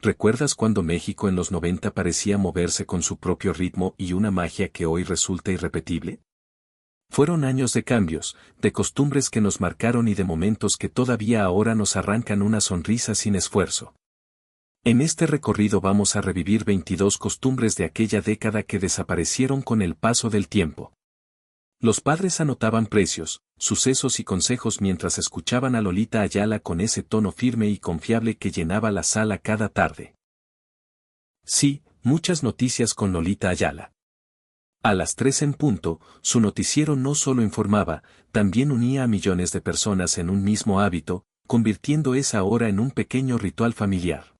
¿Recuerdas cuando México en los 90 parecía moverse con su propio ritmo y una magia que hoy resulta irrepetible? Fueron años de cambios, de costumbres que nos marcaron y de momentos que todavía ahora nos arrancan una sonrisa sin esfuerzo. En este recorrido vamos a revivir 22 costumbres de aquella década que desaparecieron con el paso del tiempo. Los padres anotaban precios, sucesos y consejos mientras escuchaban a Lolita Ayala con ese tono firme y confiable que llenaba la sala cada tarde. Sí, muchas noticias con Lolita Ayala. A las 3 en punto, su noticiero no solo informaba, también unía a millones de personas en un mismo hábito, convirtiendo esa hora en un pequeño ritual familiar.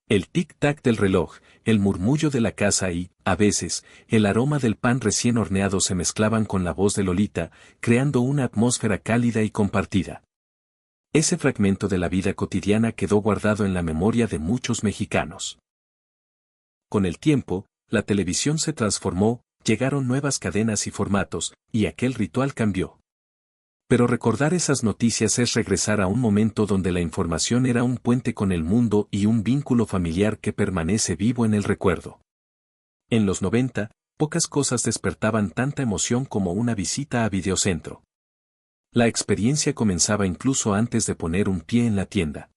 El tic-tac del reloj, el murmullo de la casa y, a veces, el aroma del pan recién horneado se mezclaban con la voz de Lolita, creando una atmósfera cálida y compartida. Ese fragmento de la vida cotidiana quedó guardado en la memoria de muchos mexicanos. Con el tiempo, la televisión se transformó, llegaron nuevas cadenas y formatos, y aquel ritual cambió. Pero recordar esas noticias es regresar a un momento donde la información era un puente con el mundo y un vínculo familiar que permanece vivo en el recuerdo. En los 90, pocas cosas despertaban tanta emoción como una visita a Videocentro. La experiencia comenzaba incluso antes de poner un pie en la tienda.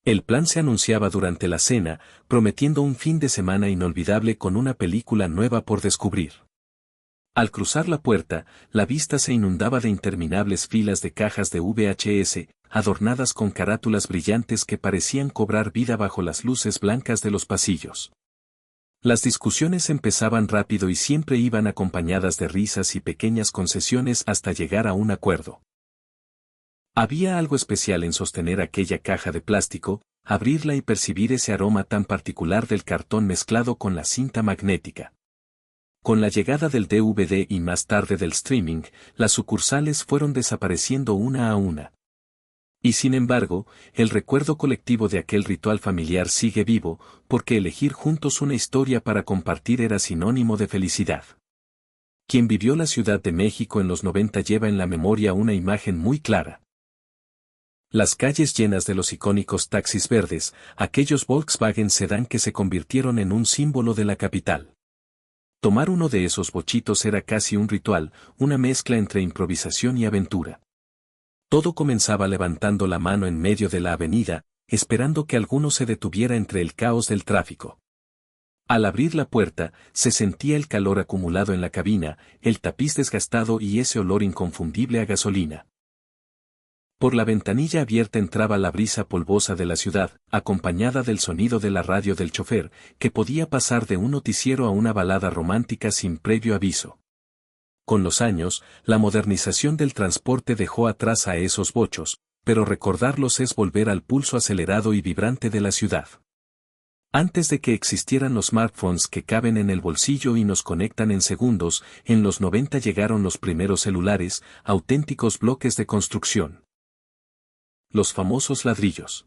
El plan se anunciaba durante la cena, prometiendo un fin de semana inolvidable con una película nueva por descubrir. Al cruzar la puerta, la vista se inundaba de interminables filas de cajas de VHS, adornadas con carátulas brillantes que parecían cobrar vida bajo las luces blancas de los pasillos. Las discusiones empezaban rápido y siempre iban acompañadas de risas y pequeñas concesiones hasta llegar a un acuerdo. Había algo especial en sostener aquella caja de plástico, abrirla y percibir ese aroma tan particular del cartón mezclado con la cinta magnética. Con la llegada del DVD y más tarde del streaming, las sucursales fueron desapareciendo una a una. Y sin embargo, el recuerdo colectivo de aquel ritual familiar sigue vivo, porque elegir juntos una historia para compartir era sinónimo de felicidad. Quien vivió la Ciudad de México en los 90 lleva en la memoria una imagen muy clara. Las calles llenas de los icónicos taxis verdes, aquellos Volkswagen sedán que se convirtieron en un símbolo de la capital. Tomar uno de esos bochitos era casi un ritual, una mezcla entre improvisación y aventura. Todo comenzaba levantando la mano en medio de la avenida, esperando que alguno se detuviera entre el caos del tráfico. Al abrir la puerta, se sentía el calor acumulado en la cabina, el tapiz desgastado y ese olor inconfundible a gasolina. Por la ventanilla abierta entraba la brisa polvosa de la ciudad, acompañada del sonido de la radio del chofer, que podía pasar de un noticiero a una balada romántica sin previo aviso. Con los años, la modernización del transporte dejó atrás a esos bochos, pero recordarlos es volver al pulso acelerado y vibrante de la ciudad. Antes de que existieran los smartphones que caben en el bolsillo y nos conectan en segundos, en los 90 llegaron los primeros celulares, auténticos bloques de construcción. Los famosos ladrillos.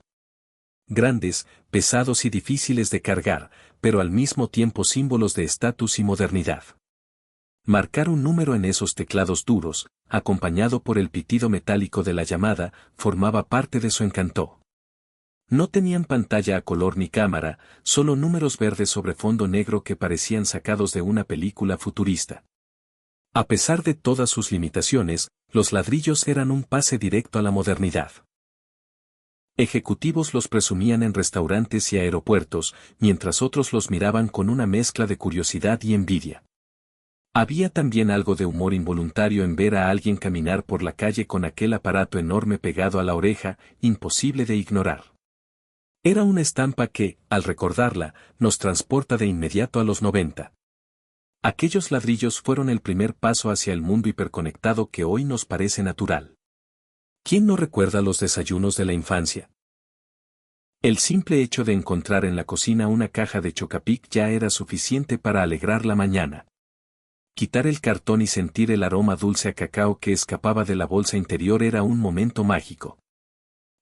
Grandes, pesados y difíciles de cargar, pero al mismo tiempo símbolos de estatus y modernidad. Marcar un número en esos teclados duros, acompañado por el pitido metálico de la llamada, formaba parte de su encanto. No tenían pantalla a color ni cámara, solo números verdes sobre fondo negro que parecían sacados de una película futurista. A pesar de todas sus limitaciones, los ladrillos eran un pase directo a la modernidad. Ejecutivos los presumían en restaurantes y aeropuertos, mientras otros los miraban con una mezcla de curiosidad y envidia. Había también algo de humor involuntario en ver a alguien caminar por la calle con aquel aparato enorme pegado a la oreja, imposible de ignorar. Era una estampa que, al recordarla, nos transporta de inmediato a los 90. Aquellos ladrillos fueron el primer paso hacia el mundo hiperconectado que hoy nos parece natural. ¿Quién no recuerda los desayunos de la infancia? El simple hecho de encontrar en la cocina una caja de Chocapic ya era suficiente para alegrar la mañana. Quitar el cartón y sentir el aroma dulce a cacao que escapaba de la bolsa interior era un momento mágico.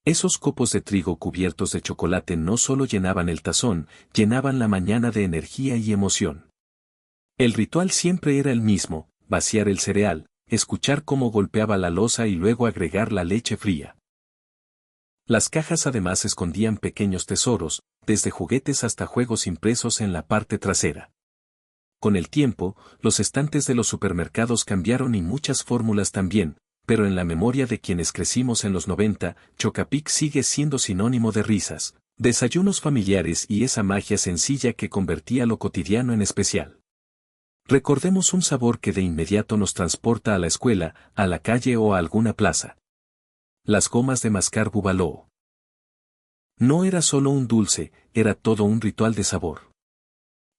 Esos copos de trigo cubiertos de chocolate no solo llenaban el tazón, llenaban la mañana de energía y emoción. El ritual siempre era el mismo: vaciar el cereal, escuchar cómo golpeaba la loza y luego agregar la leche fría. Las cajas además escondían pequeños tesoros, desde juguetes hasta juegos impresos en la parte trasera. Con el tiempo, los estantes de los supermercados cambiaron y muchas fórmulas también, pero en la memoria de quienes crecimos en los 90, Chocapic sigue siendo sinónimo de risas, desayunos familiares y esa magia sencilla que convertía lo cotidiano en especial. Recordemos un sabor que de inmediato nos transporta a la escuela, a la calle o a alguna plaza. Las gomas de mascar Bubaloo. No era solo un dulce, era todo un ritual de sabor.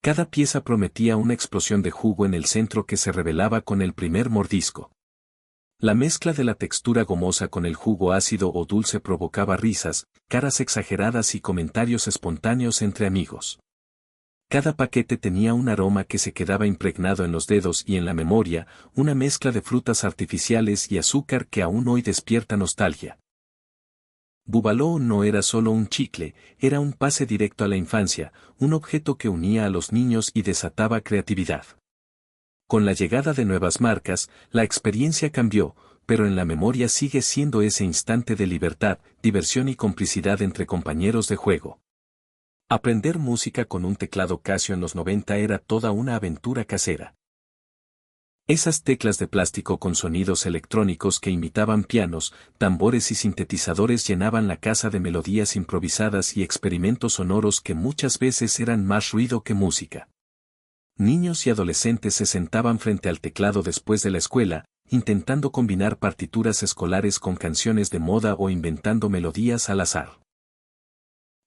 Cada pieza prometía una explosión de jugo en el centro que se revelaba con el primer mordisco. La mezcla de la textura gomosa con el jugo ácido o dulce provocaba risas, caras exageradas y comentarios espontáneos entre amigos. Cada paquete tenía un aroma que se quedaba impregnado en los dedos y en la memoria, una mezcla de frutas artificiales y azúcar que aún hoy despierta nostalgia. Bubaloo no era solo un chicle, era un pase directo a la infancia, un objeto que unía a los niños y desataba creatividad. Con la llegada de nuevas marcas, la experiencia cambió, pero en la memoria sigue siendo ese instante de libertad, diversión y complicidad entre compañeros de juego. Aprender música con un teclado Casio en los 90 era toda una aventura casera. Esas teclas de plástico con sonidos electrónicos que imitaban pianos, tambores y sintetizadores llenaban la casa de melodías improvisadas y experimentos sonoros que muchas veces eran más ruido que música. Niños y adolescentes se sentaban frente al teclado después de la escuela, intentando combinar partituras escolares con canciones de moda o inventando melodías al azar.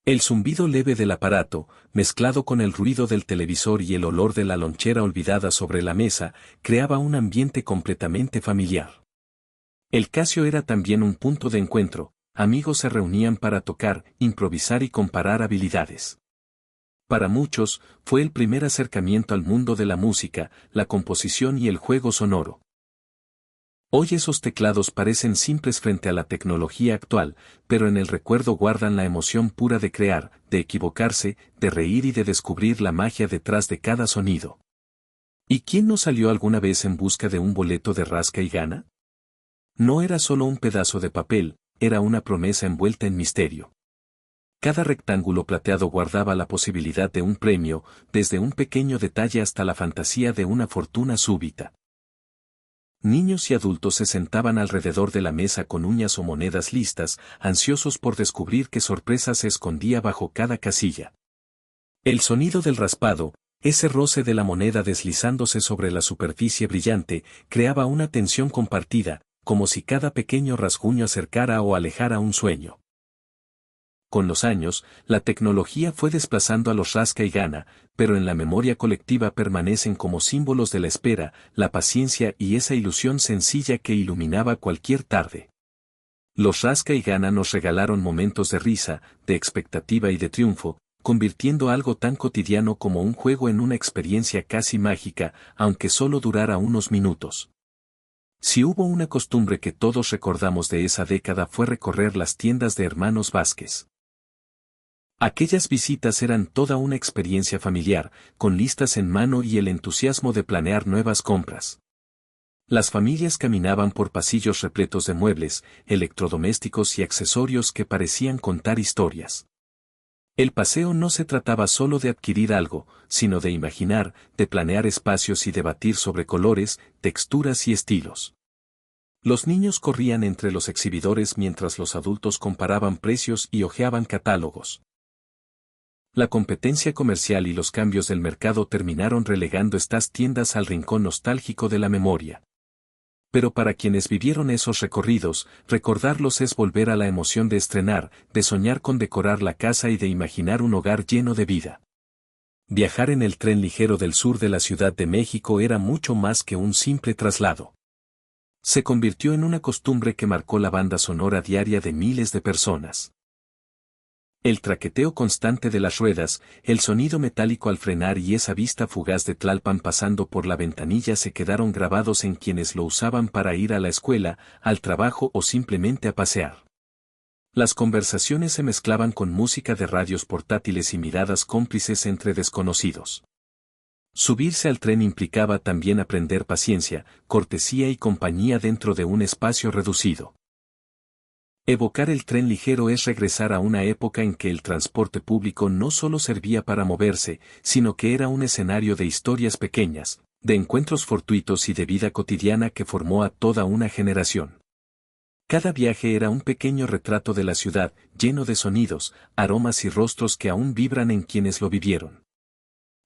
El zumbido leve del aparato, mezclado con el ruido del televisor y el olor de la lonchera olvidada sobre la mesa, creaba un ambiente completamente familiar. El Casio era también un punto de encuentro, amigos se reunían para tocar, improvisar y comparar habilidades. Para muchos, fue el primer acercamiento al mundo de la música, la composición y el juego sonoro. Hoy esos teclados parecen simples frente a la tecnología actual, pero en el recuerdo guardan la emoción pura de crear, de equivocarse, de reír y de descubrir la magia detrás de cada sonido. ¿Y quién no salió alguna vez en busca de un boleto de rasca y gana? No era solo un pedazo de papel, era una promesa envuelta en misterio. Cada rectángulo plateado guardaba la posibilidad de un premio, desde un pequeño detalle hasta la fantasía de una fortuna súbita. Niños y adultos se sentaban alrededor de la mesa con uñas o monedas listas, ansiosos por descubrir qué sorpresa se escondía bajo cada casilla. El sonido del raspado, ese roce de la moneda deslizándose sobre la superficie brillante, creaba una tensión compartida, como si cada pequeño rasguño acercara o alejara un sueño. Con los años, la tecnología fue desplazando a los rasca y gana, pero en la memoria colectiva permanecen como símbolos de la espera, la paciencia y esa ilusión sencilla que iluminaba cualquier tarde. Los rasca y gana nos regalaron momentos de risa, de expectativa y de triunfo, convirtiendo algo tan cotidiano como un juego en una experiencia casi mágica, aunque solo durara unos minutos. Si hubo una costumbre que todos recordamos de esa década fue recorrer las tiendas de Hermanos Vázquez. Aquellas visitas eran toda una experiencia familiar, con listas en mano y el entusiasmo de planear nuevas compras. Las familias caminaban por pasillos repletos de muebles, electrodomésticos y accesorios que parecían contar historias. El paseo no se trataba solo de adquirir algo, sino de imaginar, de planear espacios y debatir sobre colores, texturas y estilos. Los niños corrían entre los exhibidores mientras los adultos comparaban precios y hojeaban catálogos. La competencia comercial y los cambios del mercado terminaron relegando estas tiendas al rincón nostálgico de la memoria. Pero para quienes vivieron esos recorridos, recordarlos es volver a la emoción de estrenar, de soñar con decorar la casa y de imaginar un hogar lleno de vida. Viajar en el tren ligero del sur de la Ciudad de México era mucho más que un simple traslado. Se convirtió en una costumbre que marcó la banda sonora diaria de miles de personas. El traqueteo constante de las ruedas, el sonido metálico al frenar y esa vista fugaz de Tlalpan pasando por la ventanilla se quedaron grabados en quienes lo usaban para ir a la escuela, al trabajo o simplemente a pasear. Las conversaciones se mezclaban con música de radios portátiles y miradas cómplices entre desconocidos. Subirse al tren implicaba también aprender paciencia, cortesía y compañía dentro de un espacio reducido. Evocar el tren ligero es regresar a una época en que el transporte público no solo servía para moverse, sino que era un escenario de historias pequeñas, de encuentros fortuitos y de vida cotidiana que formó a toda una generación. Cada viaje era un pequeño retrato de la ciudad, lleno de sonidos, aromas y rostros que aún vibran en quienes lo vivieron.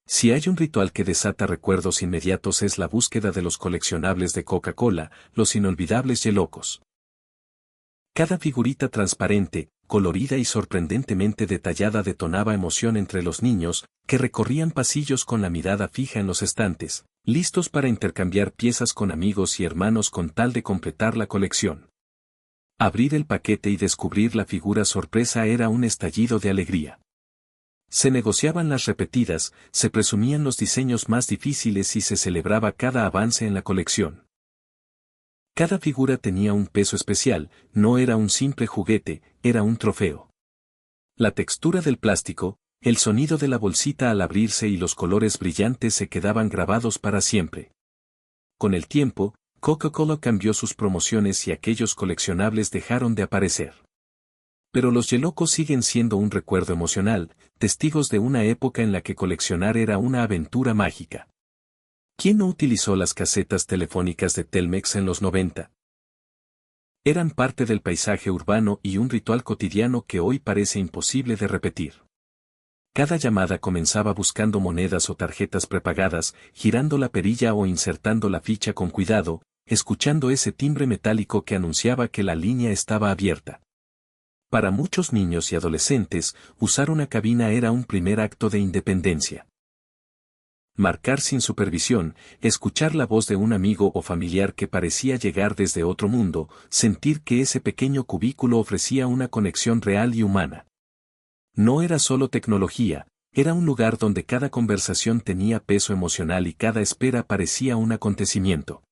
Si hay un ritual que desata recuerdos inmediatos es la búsqueda de los coleccionables de Coca-Cola, los inolvidables Yelocos. Cada figurita transparente, colorida y sorprendentemente detallada detonaba emoción entre los niños, que recorrían pasillos con la mirada fija en los estantes, listos para intercambiar piezas con amigos y hermanos con tal de completar la colección. Abrir el paquete y descubrir la figura sorpresa era un estallido de alegría. Se negociaban las repetidas, se presumían los diseños más difíciles y se celebraba cada avance en la colección. Cada figura tenía un peso especial, no era un simple juguete, era un trofeo. La textura del plástico, el sonido de la bolsita al abrirse y los colores brillantes se quedaban grabados para siempre. Con el tiempo, Coca-Cola cambió sus promociones y aquellos coleccionables dejaron de aparecer. Pero los Yelocos siguen siendo un recuerdo emocional, testigos de una época en la que coleccionar era una aventura mágica. ¿Quién no utilizó las casetas telefónicas de Telmex en los 90? Eran parte del paisaje urbano y un ritual cotidiano que hoy parece imposible de repetir. Cada llamada comenzaba buscando monedas o tarjetas prepagadas, girando la perilla o insertando la ficha con cuidado, escuchando ese timbre metálico que anunciaba que la línea estaba abierta. Para muchos niños y adolescentes, usar una cabina era un primer acto de independencia. Marcar sin supervisión, escuchar la voz de un amigo o familiar que parecía llegar desde otro mundo, sentir que ese pequeño cubículo ofrecía una conexión real y humana. No era solo tecnología, era un lugar donde cada conversación tenía peso emocional y cada espera parecía un acontecimiento.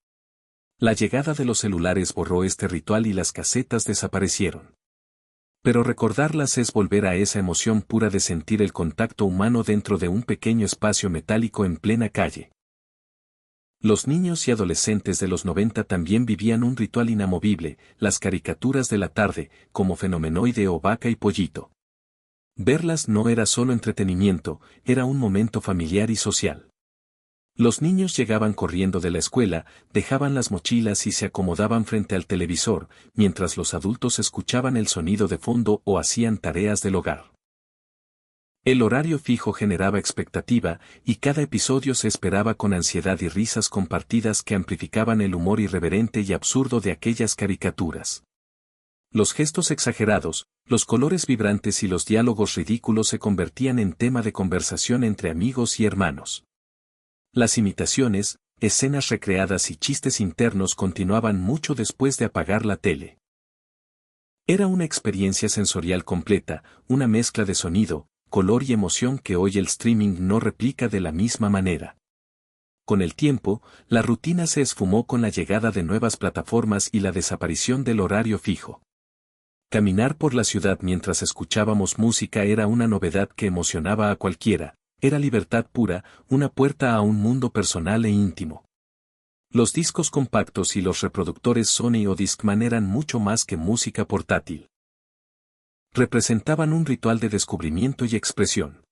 La llegada de los celulares borró este ritual y las casetas desaparecieron. Pero recordarlas es volver a esa emoción pura de sentir el contacto humano dentro de un pequeño espacio metálico en plena calle. Los niños y adolescentes de los 90 también vivían un ritual inamovible, las caricaturas de la tarde, como Fenomenoide o Vaca y Pollito. Verlas no era solo entretenimiento, era un momento familiar y social. Los niños llegaban corriendo de la escuela, dejaban las mochilas y se acomodaban frente al televisor, mientras los adultos escuchaban el sonido de fondo o hacían tareas del hogar. El horario fijo generaba expectativa, y cada episodio se esperaba con ansiedad y risas compartidas que amplificaban el humor irreverente y absurdo de aquellas caricaturas. Los gestos exagerados, los colores vibrantes y los diálogos ridículos se convertían en tema de conversación entre amigos y hermanos. Las imitaciones, escenas recreadas y chistes internos continuaban mucho después de apagar la tele. Era una experiencia sensorial completa, una mezcla de sonido, color y emoción que hoy el streaming no replica de la misma manera. Con el tiempo, la rutina se esfumó con la llegada de nuevas plataformas y la desaparición del horario fijo. Caminar por la ciudad mientras escuchábamos música era una novedad que emocionaba a cualquiera. Era libertad pura, una puerta a un mundo personal e íntimo. Los discos compactos y los reproductores Sony o Discman eran mucho más que música portátil. Representaban un ritual de descubrimiento y expresión.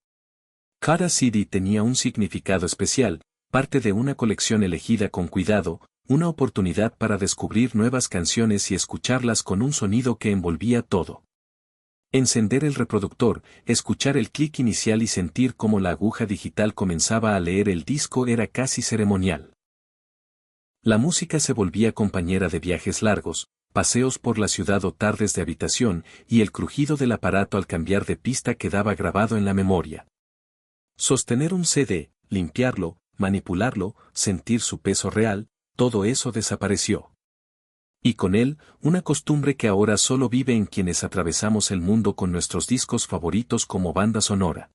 Cada CD tenía un significado especial, parte de una colección elegida con cuidado, una oportunidad para descubrir nuevas canciones y escucharlas con un sonido que envolvía todo. Encender el reproductor, escuchar el clic inicial y sentir cómo la aguja digital comenzaba a leer el disco era casi ceremonial. La música se volvía compañera de viajes largos, paseos por la ciudad o tardes de habitación, y el crujido del aparato al cambiar de pista quedaba grabado en la memoria. Sostener un CD, limpiarlo, manipularlo, sentir su peso real, todo eso desapareció. Y con él, una costumbre que ahora solo vive en quienes atravesamos el mundo con nuestros discos favoritos como banda sonora.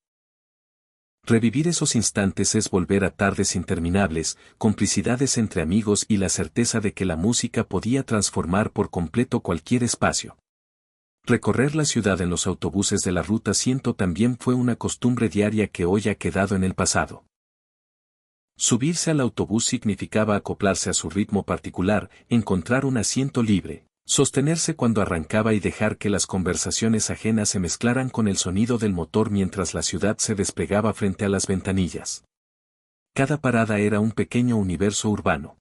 Revivir esos instantes es volver a tardes interminables, complicidades entre amigos y la certeza de que la música podía transformar por completo cualquier espacio. Recorrer la ciudad en los autobuses de la Ruta 100 también fue una costumbre diaria que hoy ha quedado en el pasado. Subirse al autobús significaba acoplarse a su ritmo particular, encontrar un asiento libre, Sostenerse cuando arrancaba y dejar que las conversaciones ajenas se mezclaran con el sonido del motor mientras la ciudad se desplegaba frente a las ventanillas. Cada parada era un pequeño universo urbano.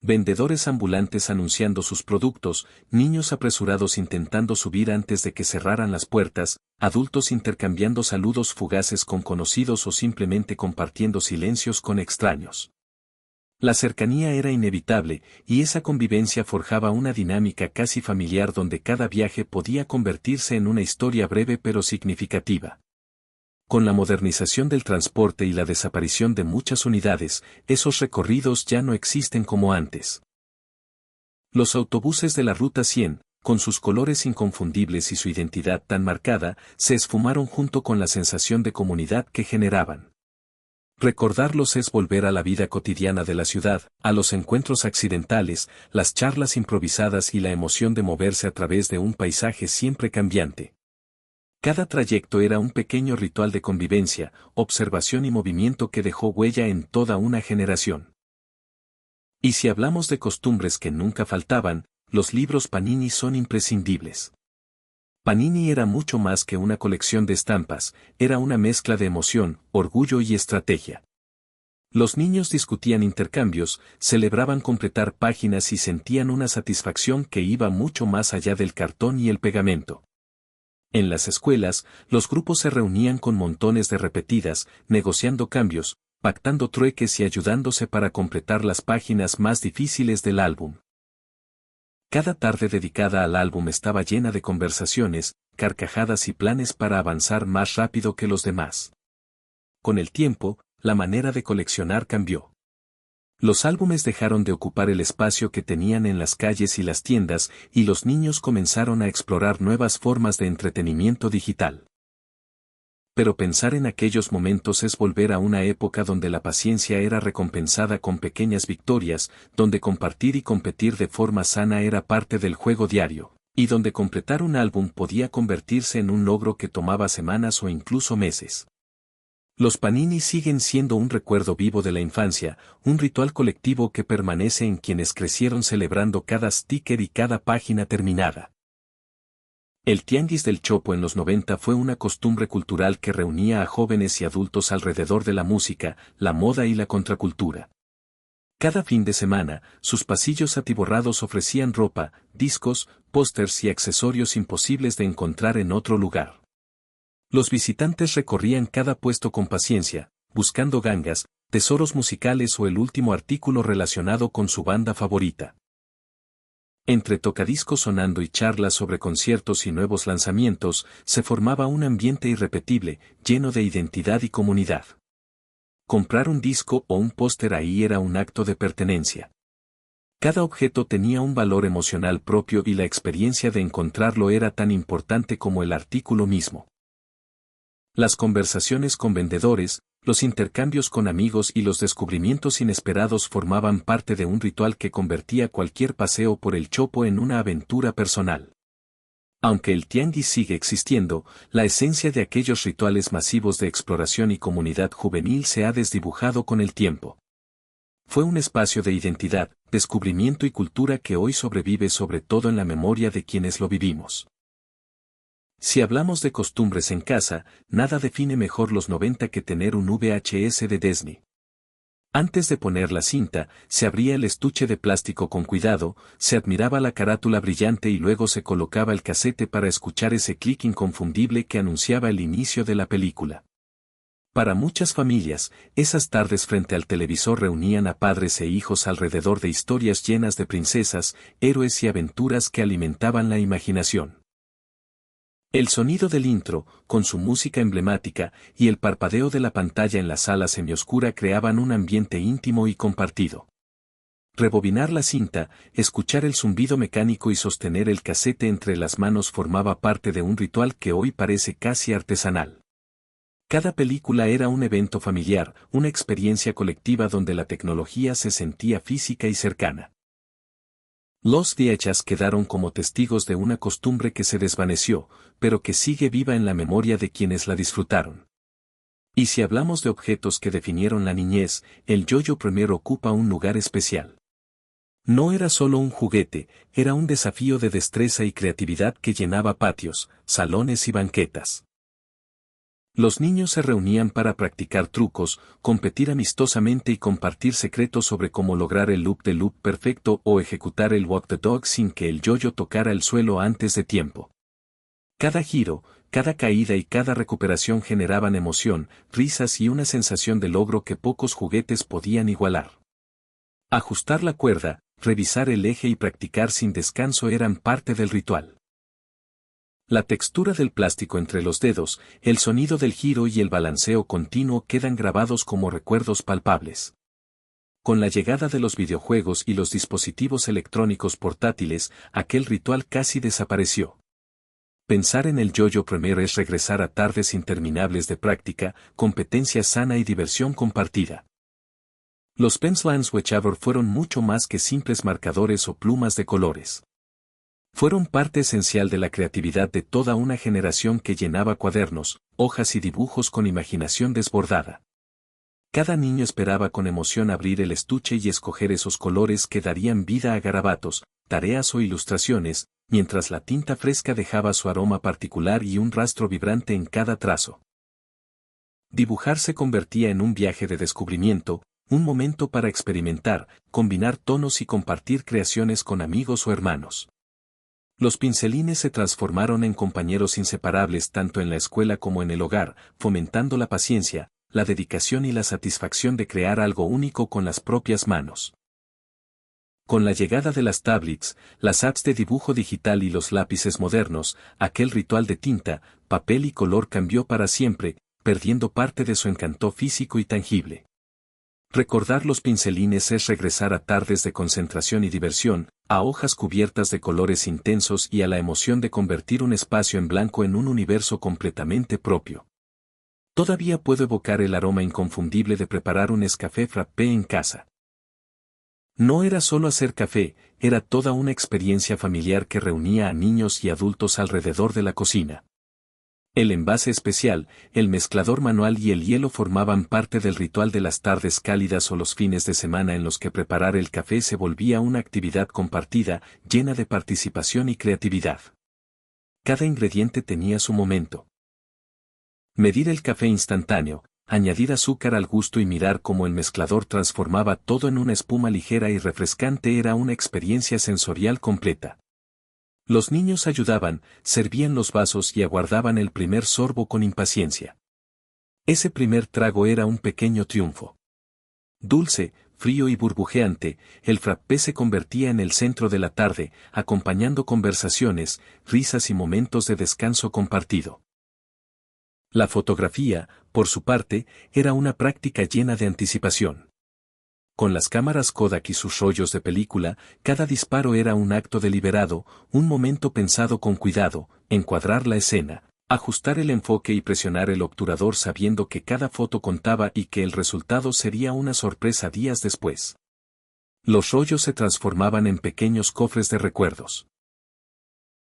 Vendedores ambulantes anunciando sus productos, niños apresurados intentando subir antes de que cerraran las puertas, adultos intercambiando saludos fugaces con conocidos o simplemente compartiendo silencios con extraños. La cercanía era inevitable, y esa convivencia forjaba una dinámica casi familiar donde cada viaje podía convertirse en una historia breve pero significativa. Con la modernización del transporte y la desaparición de muchas unidades, esos recorridos ya no existen como antes. Los autobuses de la Ruta 100, con sus colores inconfundibles y su identidad tan marcada, se esfumaron junto con la sensación de comunidad que generaban. Recordarlos es volver a la vida cotidiana de la ciudad, a los encuentros accidentales, las charlas improvisadas y la emoción de moverse a través de un paisaje siempre cambiante. Cada trayecto era un pequeño ritual de convivencia, observación y movimiento que dejó huella en toda una generación. Y si hablamos de costumbres que nunca faltaban, los libros Panini son imprescindibles. Panini era mucho más que una colección de estampas, era una mezcla de emoción, orgullo y estrategia. Los niños discutían intercambios, celebraban completar páginas y sentían una satisfacción que iba mucho más allá del cartón y el pegamento. En las escuelas, los grupos se reunían con montones de repetidas, negociando cambios, pactando trueques y ayudándose para completar las páginas más difíciles del álbum. Cada tarde dedicada al álbum estaba llena de conversaciones, carcajadas y planes para avanzar más rápido que los demás. Con el tiempo, la manera de coleccionar cambió. Los álbumes dejaron de ocupar el espacio que tenían en las calles y las tiendas, y los niños comenzaron a explorar nuevas formas de entretenimiento digital. Pero pensar en aquellos momentos es volver a una época donde la paciencia era recompensada con pequeñas victorias, donde compartir y competir de forma sana era parte del juego diario, y donde completar un álbum podía convertirse en un logro que tomaba semanas o incluso meses. Los Panini siguen siendo un recuerdo vivo de la infancia, un ritual colectivo que permanece en quienes crecieron celebrando cada sticker y cada página terminada. El Tianguis del Chopo en los 90 fue una costumbre cultural que reunía a jóvenes y adultos alrededor de la música, la moda y la contracultura. Cada fin de semana, sus pasillos atiborrados ofrecían ropa, discos, pósters y accesorios imposibles de encontrar en otro lugar. Los visitantes recorrían cada puesto con paciencia, buscando gangas, tesoros musicales o el último artículo relacionado con su banda favorita. Entre tocadiscos sonando y charlas sobre conciertos y nuevos lanzamientos, se formaba un ambiente irrepetible, lleno de identidad y comunidad. Comprar un disco o un póster ahí era un acto de pertenencia. Cada objeto tenía un valor emocional propio y la experiencia de encontrarlo era tan importante como el artículo mismo. Las conversaciones con vendedores, los intercambios con amigos y los descubrimientos inesperados formaban parte de un ritual que convertía cualquier paseo por el Chopo en una aventura personal. Aunque el tianguis sigue existiendo, la esencia de aquellos rituales masivos de exploración y comunidad juvenil se ha desdibujado con el tiempo. Fue un espacio de identidad, descubrimiento y cultura que hoy sobrevive sobre todo en la memoria de quienes lo vivimos. Si hablamos de costumbres en casa, nada define mejor los 90 que tener un VHS de Disney. Antes de poner la cinta, se abría el estuche de plástico con cuidado, se admiraba la carátula brillante y luego se colocaba el casete para escuchar ese clic inconfundible que anunciaba el inicio de la película. Para muchas familias, esas tardes frente al televisor reunían a padres e hijos alrededor de historias llenas de princesas, héroes y aventuras que alimentaban la imaginación. El sonido del intro, con su música emblemática, y el parpadeo de la pantalla en la sala semioscura creaban un ambiente íntimo y compartido. Rebobinar la cinta, escuchar el zumbido mecánico y sostener el casete entre las manos formaba parte de un ritual que hoy parece casi artesanal. Cada película era un evento familiar, una experiencia colectiva donde la tecnología se sentía física y cercana. Los VHS quedaron como testigos de una costumbre que se desvaneció, pero que sigue viva en la memoria de quienes la disfrutaron. Y si hablamos de objetos que definieron la niñez, el Yo-Yo Premier ocupa un lugar especial. No era solo un juguete, era un desafío de destreza y creatividad que llenaba patios, salones y banquetas. Los niños se reunían para practicar trucos, competir amistosamente y compartir secretos sobre cómo lograr el loop de loop perfecto o ejecutar el walk the dog sin que el yoyo tocara el suelo antes de tiempo. Cada giro, cada caída y cada recuperación generaban emoción, risas y una sensación de logro que pocos juguetes podían igualar. Ajustar la cuerda, revisar el eje y practicar sin descanso eran parte del ritual. La textura del plástico entre los dedos, el sonido del giro y el balanceo continuo quedan grabados como recuerdos palpables. Con la llegada de los videojuegos y los dispositivos electrónicos portátiles, aquel ritual casi desapareció. Pensar en el Yo-Yo Premier es regresar a tardes interminables de práctica, competencia sana y diversión compartida. Los Pencilings Wechaver fueron mucho más que simples marcadores o plumas de colores. Fueron parte esencial de la creatividad de toda una generación que llenaba cuadernos, hojas y dibujos con imaginación desbordada. Cada niño esperaba con emoción abrir el estuche y escoger esos colores que darían vida a garabatos, tareas o ilustraciones, mientras la tinta fresca dejaba su aroma particular y un rastro vibrante en cada trazo. Dibujar se convertía en un viaje de descubrimiento, un momento para experimentar, combinar tonos y compartir creaciones con amigos o hermanos. Los pincelines se transformaron en compañeros inseparables tanto en la escuela como en el hogar, fomentando la paciencia, la dedicación y la satisfacción de crear algo único con las propias manos. Con la llegada de las tablets, las apps de dibujo digital y los lápices modernos, aquel ritual de tinta, papel y color cambió para siempre, perdiendo parte de su encanto físico y tangible. Recordar los pincelines es regresar a tardes de concentración y diversión, a hojas cubiertas de colores intensos y a la emoción de convertir un espacio en blanco en un universo completamente propio. Todavía puedo evocar el aroma inconfundible de preparar un Nescafé frappé en casa. No era solo hacer café, era toda una experiencia familiar que reunía a niños y adultos alrededor de la cocina. El envase especial, el mezclador manual y el hielo formaban parte del ritual de las tardes cálidas o los fines de semana en los que preparar el café se volvía una actividad compartida, llena de participación y creatividad. Cada ingrediente tenía su momento. Medir el café instantáneo, añadir azúcar al gusto y mirar cómo el mezclador transformaba todo en una espuma ligera y refrescante era una experiencia sensorial completa. Los niños ayudaban, servían los vasos y aguardaban el primer sorbo con impaciencia. Ese primer trago era un pequeño triunfo. Dulce, frío y burbujeante, el frappé se convertía en el centro de la tarde, acompañando conversaciones, risas y momentos de descanso compartido. La fotografía, por su parte, era una práctica llena de anticipación. Con las cámaras Kodak y sus rollos de película, cada disparo era un acto deliberado, un momento pensado con cuidado, encuadrar la escena, ajustar el enfoque y presionar el obturador sabiendo que cada foto contaba y que el resultado sería una sorpresa días después. Los rollos se transformaban en pequeños cofres de recuerdos.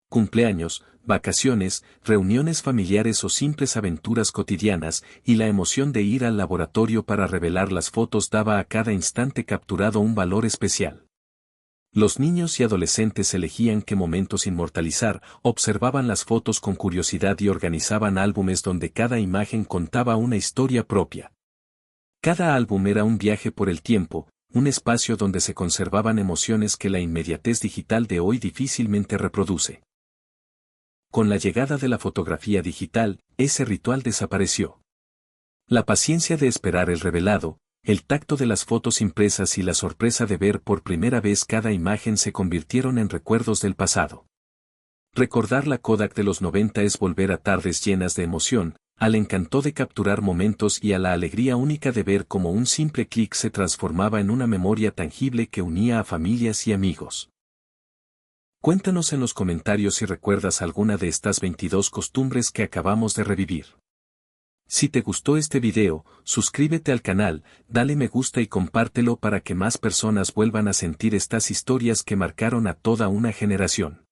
Cumpleaños, vacaciones, reuniones familiares o simples aventuras cotidianas, y la emoción de ir al laboratorio para revelar las fotos daba a cada instante capturado un valor especial. Los niños y adolescentes elegían qué momentos inmortalizar, observaban las fotos con curiosidad y organizaban álbumes donde cada imagen contaba una historia propia. Cada álbum era un viaje por el tiempo, un espacio donde se conservaban emociones que la inmediatez digital de hoy difícilmente reproduce. Con la llegada de la fotografía digital, ese ritual desapareció. La paciencia de esperar el revelado, el tacto de las fotos impresas y la sorpresa de ver por primera vez cada imagen se convirtieron en recuerdos del pasado. Recordar la Kodak de los 90 es volver a tardes llenas de emoción, al encanto de capturar momentos y a la alegría única de ver cómo un simple clic se transformaba en una memoria tangible que unía a familias y amigos. Cuéntanos en los comentarios si recuerdas alguna de estas 22 costumbres que acabamos de revivir. Si te gustó este video, suscríbete al canal, dale me gusta y compártelo para que más personas vuelvan a sentir estas historias que marcaron a toda una generación.